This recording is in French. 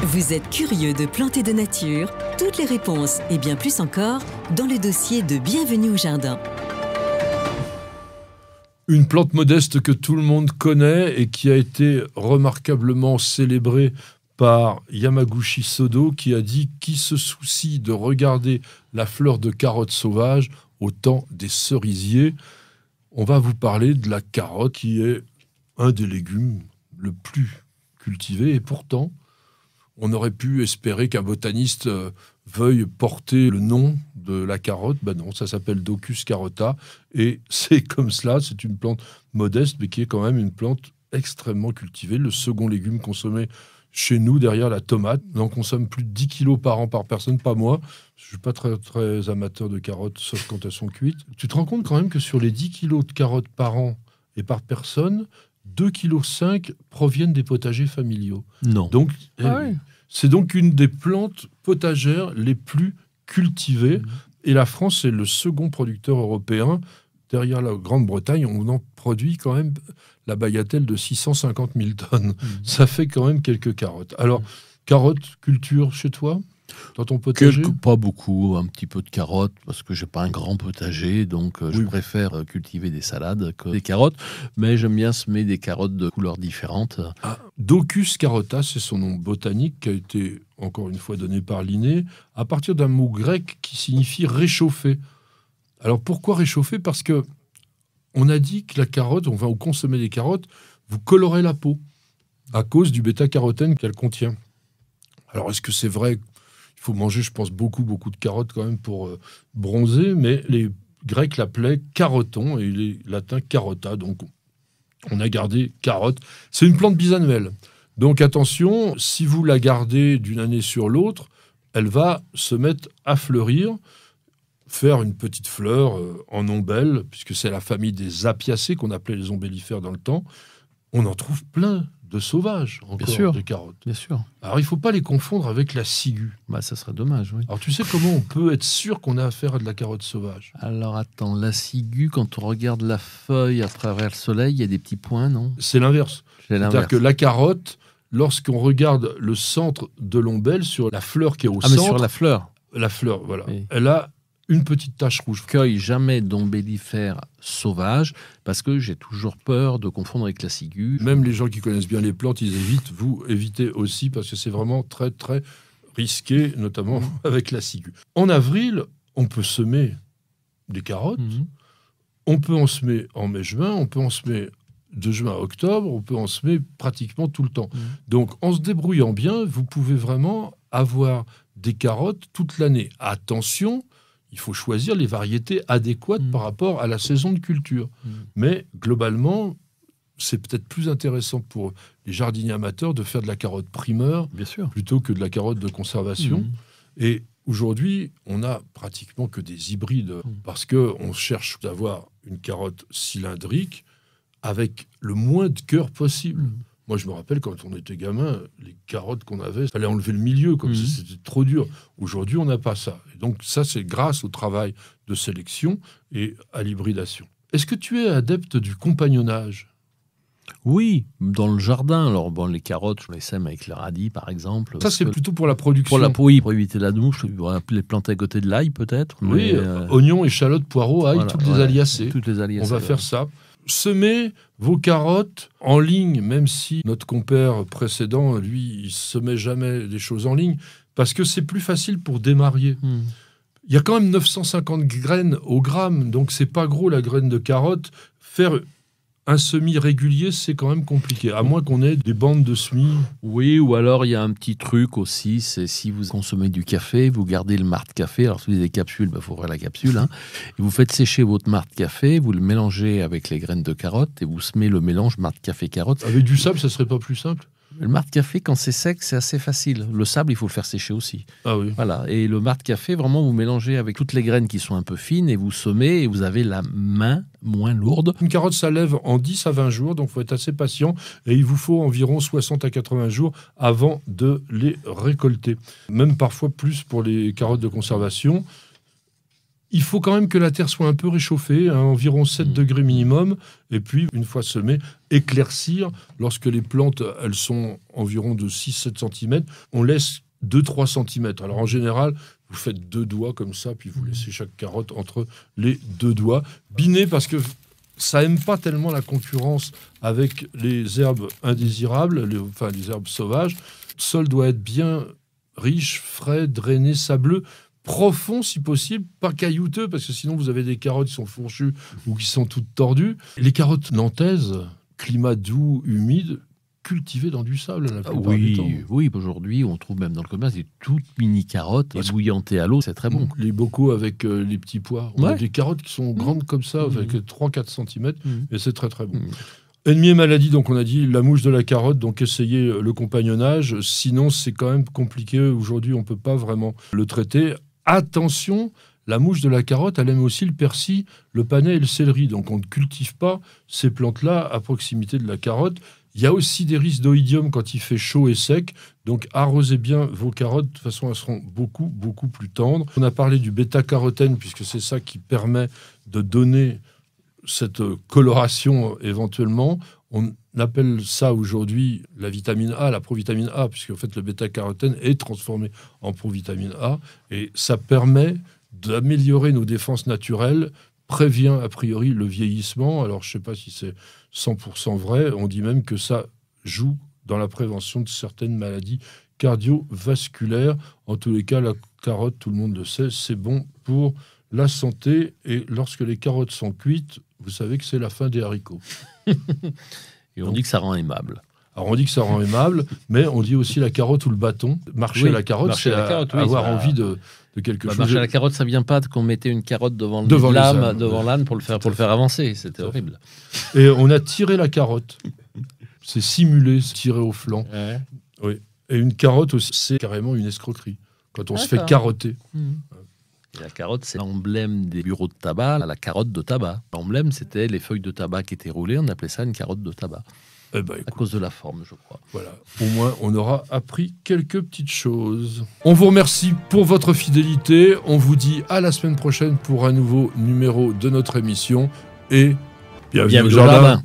Vous êtes curieux de plantes et de nature? Toutes les réponses et bien plus encore dans le dossier de Bienvenue au jardin. Une plante modeste que tout le monde connaît et qui a été remarquablement célébrée par Yamaguchi Sodo, qui a dit « Qui se soucie de regarder la fleur de carotte sauvage au temps des cerisiers ?» On va vous parler de la carotte, qui est un des légumes le plus cultivé. Et pourtant, on aurait pu espérer qu'un botaniste veuille porter le nom de la carotte. Ben non, ça s'appelle Docus carota. Et c'est comme cela, c'est une plante modeste, mais qui est quand même une plante extrêmement cultivée. Le second légume consommé chez nous, derrière la tomate. On en consomme plus de 10 kilos par an par personne, pas moi. Je ne suis pas très amateur de carottes, sauf quand elles sont cuites. Tu te rends compte quand même que sur les 10 kilos de carottes par an et par personne, 2,5 kg proviennent des potagers familiaux. Non. Donc, c'est donc une des plantes potagères les plus cultivées. Et la France est le second producteur européen. Derrière la Grande-Bretagne, on en produit quand même la bagatelle de 650 000 tonnes. Ça fait quand même quelques carottes. Alors, carottes, culture chez toi, dans ton potager? Pas beaucoup, un petit peu de carottes, parce que j'ai pas un grand potager, donc je préfère cultiver des salades que des carottes, mais j'aime bien semer des carottes de couleurs différentes. Docus carota, c'est son nom botanique, qui a été, encore une fois, donné par Linné, à partir d'un mot grec qui signifie réchauffer. Alors, pourquoi réchauffer? Parce que on a dit que la carotte, on va consommer des carottes, vous colorez la peau, à cause du bêta-carotène qu'elle contient. Alors, est-ce que c'est vrai? Il faut manger, je pense, beaucoup de carottes quand même pour bronzer, mais les Grecs l'appelaient caroton et les latins carota, donc on a gardé carotte. C'est une plante bisannuelle, donc attention, si vous la gardez d'une année sur l'autre, elle va se mettre à fleurir, faire une petite fleur en ombelle, puisque c'est la famille des apiacées qu'on appelait les ombellifères dans le temps. On en trouve plein de sauvages, encore, des carottes. Bien sûr. Alors, il ne faut pas les confondre avec la ciguë. Bah, ça serait dommage, oui. Alors, tu sais comment on peut être sûr qu'on a affaire à de la carotte sauvage? Alors, attends, la ciguë, quand on regarde la feuille à travers le soleil, il y a des petits points, non? C'est l'inverse. C'est C'est-à-dire que la carotte, lorsqu'on regarde le centre de l'ombelle, sur la fleur qui est au centre... mais sur la fleur. La fleur, voilà. Oui. Elle a une petite tache rouge. Cueille jamais d'ombellifères sauvages parce que j'ai toujours peur de confondre avec la ciguë. Même les gens qui connaissent bien les plantes, ils évitent. Vous évitez aussi parce que c'est vraiment très, très risqué, notamment avec la ciguë. En avril, on peut semer des carottes. On peut en semer en mai-juin. On peut en semer de juin à octobre. On peut en semer pratiquement tout le temps. Donc, en se débrouillant bien, vous pouvez vraiment avoir des carottes toute l'année. Attention, il faut choisir les variétés adéquates par rapport à la saison de culture. Mais globalement, c'est peut-être plus intéressant pour les jardiniers amateurs de faire de la carotte primeur plutôt que de la carotte de conservation. Et aujourd'hui, on n'a pratiquement que des hybrides parce qu'on cherche d'avoir une carotte cylindrique avec le moins de cœur possible. Moi, je me rappelle, quand on était gamin, les carottes qu'on avait, il fallait enlever le milieu, comme c'était trop dur. Aujourd'hui, on n'a pas ça. Et donc, ça, c'est grâce au travail de sélection et à l'hybridation. Est-ce que tu es adepte du compagnonnage? Oui, dans le jardin. Alors, bon, les carottes, je les sème avec le radis, par exemple. Ça, c'est plutôt pour la production. Pour éviter la mouche, les planter à côté de l'ail, peut-être. Oui, oignons, échalotes, poireaux, ail, toutes les aliacées. On va faire ça. Semez vos carottes en ligne, même si notre compère précédent, lui, il semait jamais des choses en ligne, parce que c'est plus facile pour démarrer. Il y a quand même 950 graines au gramme, donc c'est pas gros la graine de carotte. Faire un semis régulier, c'est quand même compliqué, à moins qu'on ait des bandes de semis. Oui, ou alors il y a un petit truc aussi, c'est si vous consommez du café, vous gardez le marc café. Alors si vous avez des capsules, il faut ouvrir la capsule. Et vous faites sécher votre marc café, vous le mélangez avec les graines de carotte et vous semez le mélange marc café-carotte. Avec du sable, ça serait pas plus simple? Le marc café, quand c'est sec, c'est assez facile. Le sable, il faut le faire sécher aussi. Ah oui. Voilà. Et le marc café, vraiment, vous mélangez avec toutes les graines qui sont un peu fines et vous semez et vous avez la main moins lourde. Une carotte, ça lève en 10 à 20 jours, donc il faut être assez patient. Et il vous faut environ 60 à 80 jours avant de les récolter. Même parfois plus pour les carottes de conservation. Il faut quand même que la terre soit un peu réchauffée, à environ 7 degrés minimum. Et puis, une fois semée, éclaircir. Lorsque les plantes, elles sont environ de 6-7 cm, on laisse 2-3 cm. Alors, en général, vous faites 2 doigts comme ça, puis vous laissez chaque carotte entre les 2 doigts. Biner, parce que ça n'aime pas tellement la concurrence avec les herbes indésirables, les herbes sauvages. Le sol doit être bien riche, frais, drainé, sableux, profond si possible, pas caillouteux, parce que sinon vous avez des carottes qui sont fourchues ou qui sont toutes tordues. Les carottes nantaises, climat doux, humide, cultivées dans du sable la plupart du temps. Oui, aujourd'hui on trouve même dans le commerce des toutes mini carottes ébouillantées à l'eau, c'est très bon. Les bocaux avec les petits pois. On a des carottes qui sont grandes comme ça, avec 3-4 cm, et c'est très très bon. Ennemi et maladie, donc on a dit la mouche de la carotte, donc essayez le compagnonnage, sinon c'est quand même compliqué. Aujourd'hui on ne peut pas vraiment le traiter. Attention, la mouche de la carotte, elle aime aussi le persil, le panais et le céleri. Donc on ne cultive pas ces plantes-là à proximité de la carotte. Il y a aussi des risques d'oïdium quand il fait chaud et sec. Donc arrosez bien vos carottes, de toute façon elles seront beaucoup, beaucoup plus tendres. On a parlé du bêta-carotène, puisque c'est ça qui permet de donner cette coloration éventuellement. On appelle ça aujourd'hui la vitamine A, la provitamine A, puisque en fait le bêta-carotène est transformé en provitamine A, et ça permet d'améliorer nos défenses naturelles, prévient a priori le vieillissement. Alors je ne sais pas si c'est 100% vrai, on dit même que ça joue dans la prévention de certaines maladies cardiovasculaires. En tous les cas, la carotte, tout le monde le sait, c'est bon pour la santé, et lorsque les carottes sont cuites, vous savez que c'est la fin des haricots. Et on dit que ça rend aimable. Alors on dit que ça rend aimable, mais on dit aussi la carotte ou le bâton. Marcher à la carotte, c'est avoir envie de quelque chose. Marcher à la carotte, ça vient pas qu'on mettait une carotte devant l'âne pour le faire avancer. C'était horrible. Et on a tiré la carotte. C'est simulé, tiré au flanc. Ouais. Oui. Et une carotte aussi, c'est carrément une escroquerie. Quand on se fait carotter. Et la carotte, c'est l'emblème des bureaux de tabac, la carotte de tabac. L'emblème, c'était les feuilles de tabac qui étaient roulées, on appelait ça une carotte de tabac. Eh ben, écoute, à cause de la forme, je crois. Voilà, au moins on aura appris quelques petites choses. On vous remercie pour votre fidélité, on vous dit à la semaine prochaine pour un nouveau numéro de notre émission, et bienvenue au jardin.